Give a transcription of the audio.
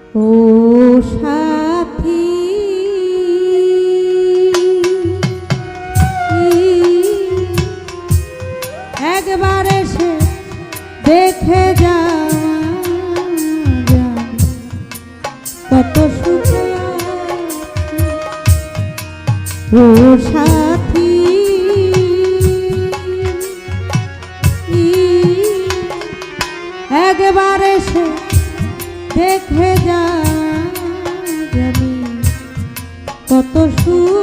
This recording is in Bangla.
ও সাথী একবার এসে দেখে যা কত সুখে ও সাথী একবার এসে দেখে যা কত সুখ